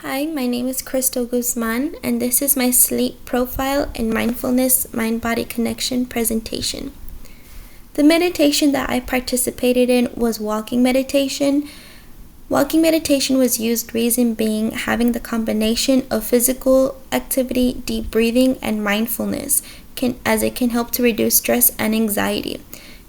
Hi, my name is Crystal Guzman, and this is my sleep profile and mindfulness mind-body connection presentation. The meditation that I participated in was walking meditation. Walking meditation was used, reason being having the combination of physical activity, deep breathing, and mindfulness, as it can help to reduce stress and anxiety.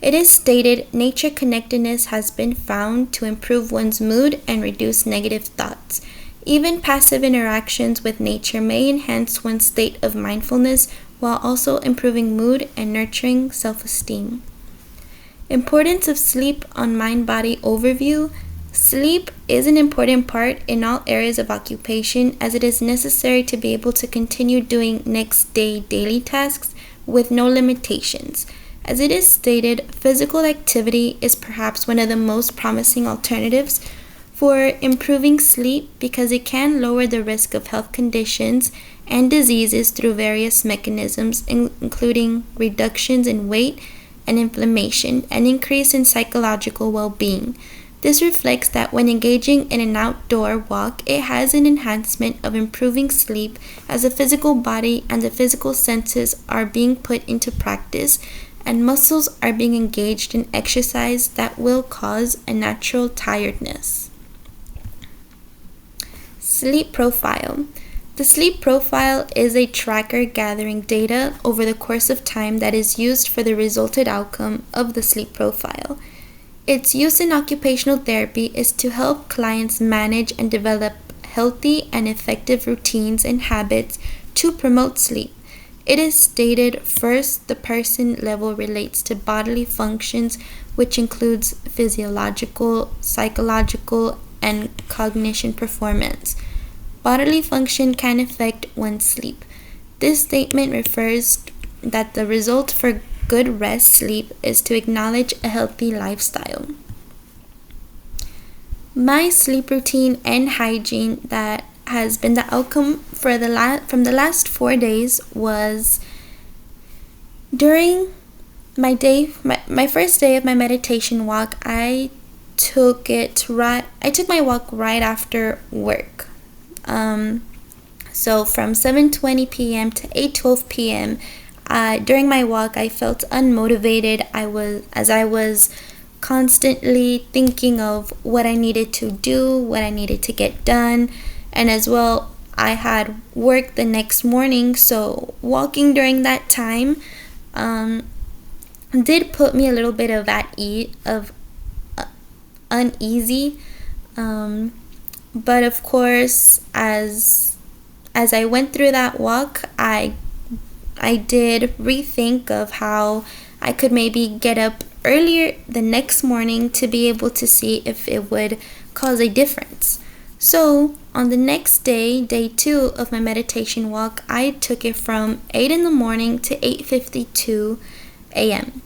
It is stated nature connectedness has been found to improve one's mood and reduce negative thoughts. Even passive interactions with nature may enhance one's state of mindfulness while also improving mood and nurturing self-esteem. Importance of sleep on mind-body overview. Sleep is an important part in all areas of occupation as it is necessary to be able to continue doing next day daily tasks with no limitations. As it is stated, physical activity is perhaps one of the most promising alternatives for improving sleep because it can lower the risk of health conditions and diseases through various mechanisms, including reductions in weight and inflammation, and increase in psychological well-being. This reflects that when engaging in an outdoor walk, it has an enhancement of improving sleep as the physical body and the physical senses are being put into practice and muscles are being engaged in exercise that will cause a natural tiredness. Sleep profile. The sleep profile is a tracker gathering data over the course of time that is used for the resulted outcome of the sleep profile. Its use in occupational therapy is to help clients manage and develop healthy and effective routines and habits to promote sleep. It is stated first, the person level relates to bodily functions, which includes physiological, psychological, and cognition performance. Bodily function can affect one's sleep. This statement refers that the result for good rest sleep is to acknowledge a healthy lifestyle. My sleep routine and hygiene that has been the outcome for from the last 4 days was during my first day of my meditation walk. I took my walk right after work. So from 7:20 p.m. to 8:12 p.m. During my walk, I felt unmotivated. I was constantly thinking of what I needed to do, what I needed to get done, and as well, I had work the next morning. So walking during that time did put me a little bit of uneasy. But of course, as I went through that walk, I did rethink of how I could maybe get up earlier the next morning to be able to see if it would cause a difference. So on the next day, day 2 of my meditation walk, I took it from 8 in the morning to 8:52 a.m.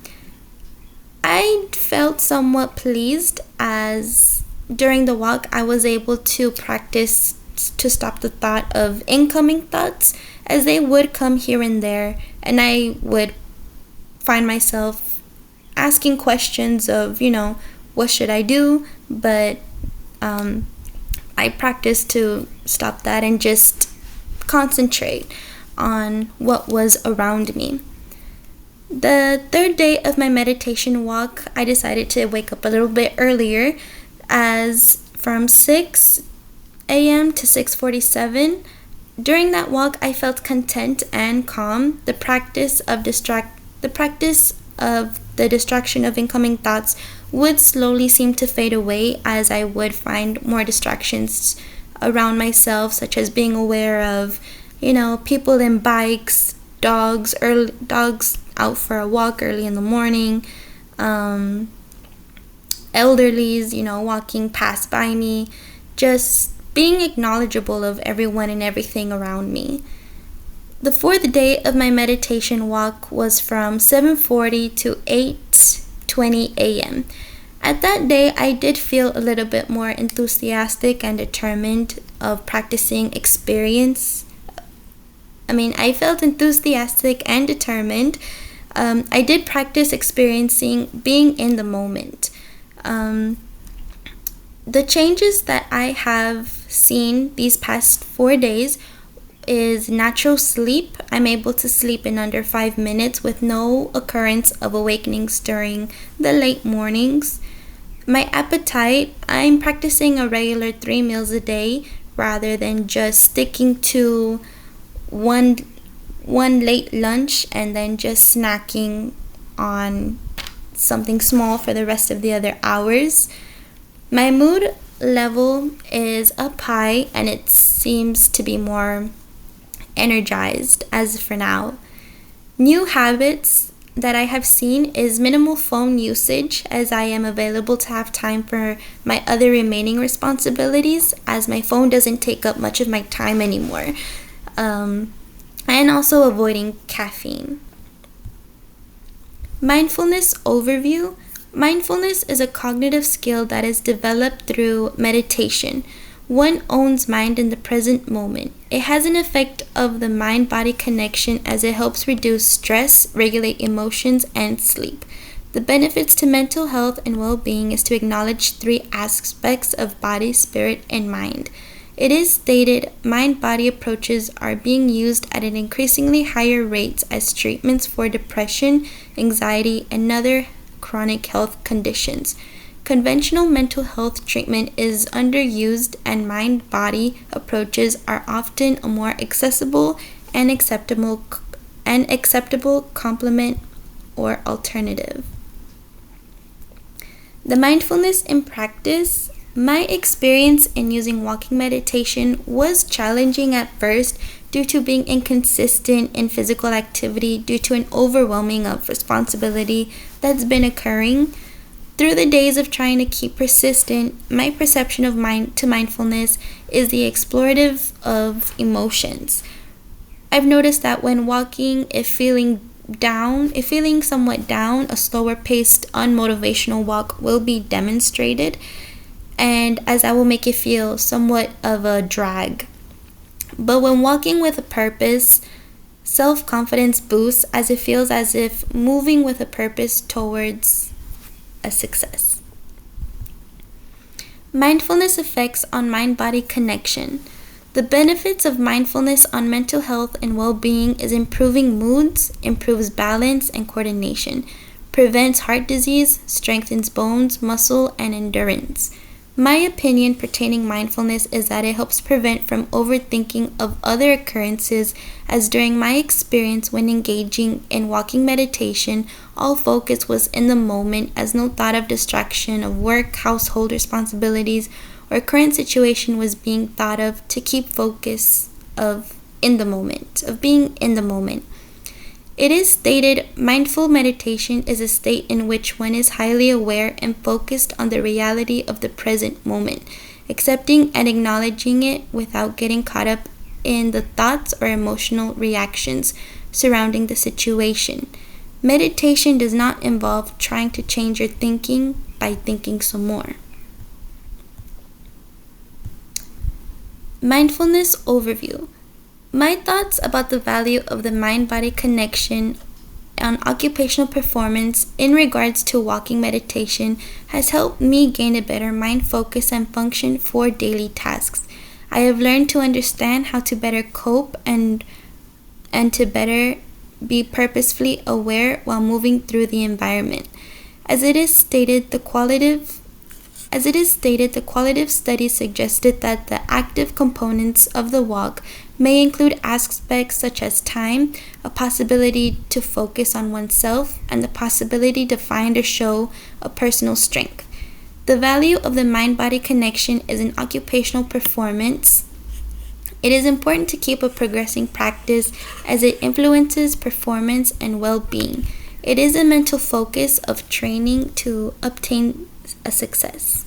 I felt somewhat pleased as during the walk, I was able to practice to stop the thought of incoming thoughts as they would come here and there, and I would find myself asking questions of, what should I do? But I practiced to stop that and just concentrate on what was around me. The third day of my meditation walk, I decided to wake up a little bit earlier, as from 6 a.m. to 6:47. During that walk, I felt content and calm. The practice of the distraction of incoming thoughts would slowly seem to fade away as I would find more distractions around myself, such as being aware of, people in bikes, dogs out for a walk early in the morning, elderlies, walking past by me, just being acknowledgeable of everyone and everything around me. The fourth day of my meditation walk was from 7:40 to 8:20 a.m. At that day, I did feel a little bit more enthusiastic and determined of practicing experience. I felt enthusiastic and determined. I did practice experiencing being in the moment. The changes that I have seen these past 4 days is natural sleep. I'm able to sleep in under 5 minutes with no occurrence of awakenings during the late mornings. My appetite, I'm practicing a regular 3 meals a day rather than just sticking to one late lunch and then just snacking on something small for the rest of the other hours. My mood level is up high and it seems to be more energized as for now. New habits that I have seen is minimal phone usage, as I am available to have time for my other remaining responsibilities, as my phone doesn't take up much of my time anymore. And also avoiding caffeine. Mindfulness overview. Mindfulness is a cognitive skill that is developed through meditation. One owns mind in the present moment. It has an effect of the mind-body connection as it helps reduce stress, regulate emotions, and sleep. The benefits to mental health and well-being is to acknowledge 3 aspects of body, spirit, and mind. It is stated mind-body approaches are being used at an increasingly higher rates as treatments for depression, anxiety, and other chronic health conditions. Conventional mental health treatment is underused, and mind-body approaches are often a more accessible and acceptable complement or alternative. The mindfulness in practice. My experience in using walking meditation was challenging at first due to being inconsistent in physical activity due to an overwhelming of responsibility that's been occurring. Through the days of trying to keep persistent, my perception of mindfulness is the explorative of emotions. I've noticed that when walking, if feeling somewhat down, a slower paced, unmotivational walk will be demonstrated, and as I will make it feel somewhat of a drag. But when walking with a purpose, self-confidence boosts as it feels as if moving with a purpose towards a success. Mindfulness effects on mind-body connection. The benefits of mindfulness on mental health and well-being is improving moods, improves balance and coordination, prevents heart disease, strengthens bones, muscle, and endurance. My opinion pertaining mindfulness is that it helps prevent from overthinking of other occurrences, as during my experience when engaging in walking meditation, all focus was in the moment as no thought of distraction of work, household responsibilities, or current situation was being thought of to keep focus of being in the moment. It is stated mindful meditation is a state in which one is highly aware and focused on the reality of the present moment, accepting and acknowledging it without getting caught up in the thoughts or emotional reactions surrounding the situation. Meditation does not involve trying to change your thinking by thinking some more. Mindfulness overview. My thoughts about the value of the mind-body connection on occupational performance in regards to walking meditation has helped me gain a better mind focus and function for daily tasks. I have learned to understand how to better cope and to better be purposefully aware while moving through the environment. As it is stated, the qualitative study suggested that the active components of the walk may include aspects such as time, a possibility to focus on oneself, and the possibility to find or show a personal strength. The value of the mind-body connection is in occupational performance. It is important to keep a progressing practice as it influences performance and well-being. It is a mental focus of training to obtain a success.